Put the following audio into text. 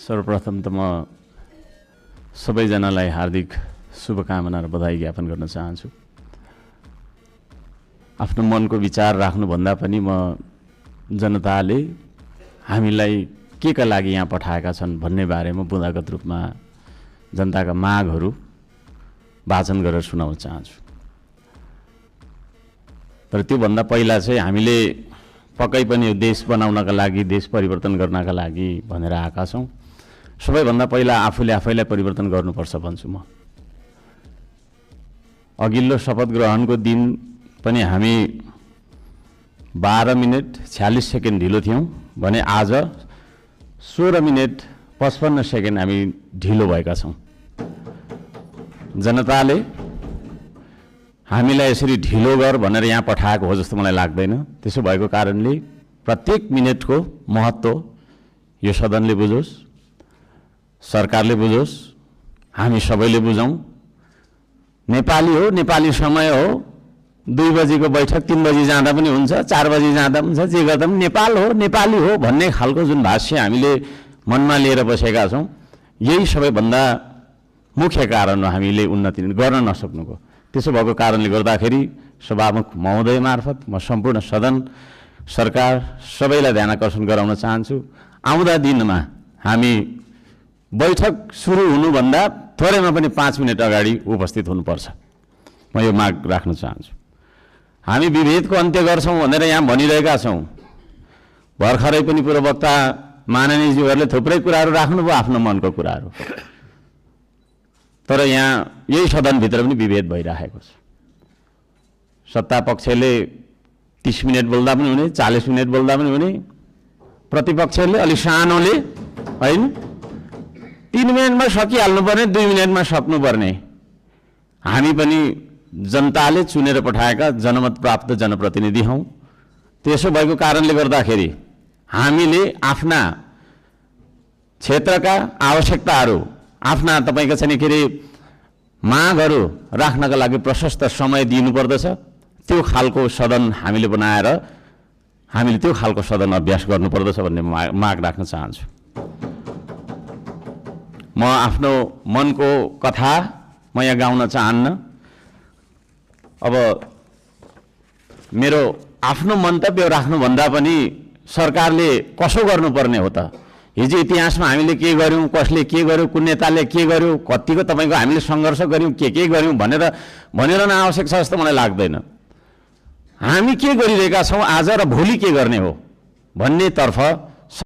सर्वप्रथम त म सबैजनालाई हार्दिक शुभकामना र बधाई ज्ञापन गर्न चाहन्छु। आफ्नो मनको विचार राख्नुभन्दा पनि म जनताले हामीलाई के का लागि यहाँ पठाएका छन् भन्ने बारेमा बुँदागत रूपमा जनताका मागहरू वाचन गरेर सुनाउन चाहन्छु। तर त्योभन्दा पहिला चाहिँ हामीले पक्कै पनि यो देश बनाउनका लागि, देश परिवर्तन गर्नका लागि भनेर आएका छौँ। सबैभन्दा पहिला आफैलाई परिवर्तन गर्नुपर्छ भन्छु म। अघिल्लो शपथ ग्रहणको दिन पनि हामी 12 मिनेट 46 सेकेन्ड ढिलो थियौँ भने आज 16 मिनेट 55 सेकेन्ड हामी ढिलो भएका छौँ। जनताले हामीलाई यसरी ढिलो गर भनेर यहाँ पठाएको हो जस्तो मलाई लाग्दैन। त्यसो भएको कारणले प्रत्येक मिनेटको महत्त्व यो सदनले बुझोस्, सरकारले बुझोस्, हामी सबैले बुझौँ। नेपाली हो, नेपाली समय हो। 2 बजीको बैठक 3 बजी जाँदा पनि हुन्छ, 4 बजी जाँदा पनि हुन्छ, जे गर्दा पनि नेपाल हो, नेपाली हो भन्ने खालको जुन भाष्य हामीले मनमा लिएर बसेका छौँ, यही सबैभन्दा मुख्य कारण हो हामीले उन्नति गर्न नसक्नुको। त्यसो भएको कारणले गर्दाखेरि सभामुख महोदय मार्फत म सम्पूर्ण सदन, सरकार सबैलाई ध्यान आकर्षण गराउन चाहन्छु। आउँदा दिनमा हामी बैठक सुरु हुनुभन्दा थोरैमा पनि 5 मिनट अगाडि उपस्थित हुनुपर्छ। म यो माग राख्न चाहन्छु। हामी विभेदको अन्त्य गर्छौँ भनेर यहाँ भनिरहेका छौँ। भर्खरै पनि पूर्ववक्ता माननीयज्यूहरूले थुप्रै कुराहरू राख्नुभयो, आफ्नो मनको कुराहरू। तर यहाँ यही सदनभित्र पनि विभेद भइरहेको छ। सत्ता पक्षले 30 मिनट बोल्दा पनि हुने, 40 मिनट बोल्दा पनि हुने, प्रतिपक्षले अलि सानोले होइन 3 मिनटमा सकिहाल्नुपर्ने, 2 मिनटमा सक्नुपर्ने। हामी पनि जनताले चुनेर पठाएका जनमत प्राप्त जनप्रतिनिधि हौँ। त्यसो भएको कारणले गर्दाखेरि हामीले आफ्ना क्षेत्रका आवश्यकताहरू, आफ्ना तपाईँको चाहिँ के अरे मागहरू राख्नका लागि प्रशस्त समय दिनुपर्दछ। त्यो खालको सदन हामीले बनाएर हामीले त्यो खालको सदन अभ्यास गर्नुपर्दछ भन्ने माग राख्न चाहन्छु। म आफ्नो मनको कथा म यहाँ गाउन चाहन्न। अब मेरो आफ्नो मन्तव्य राख्नुभन्दा पनि सरकारले कसो गर्नुपर्ने हो त? हिजो इतिहासमा हामीले के गर्यौँ, कसले के गर्यो, कुन नेताले के गर्यो, कतिको तपाईँको हामीले सङ्घर्ष गऱ्यौँ, के गर्यौँ भनेर नआवश्यक छ जस्तो मलाई लाग्दैन। हामी के गरिरहेका छौँ आज र भोलि के गर्ने हो भन्नेतर्फ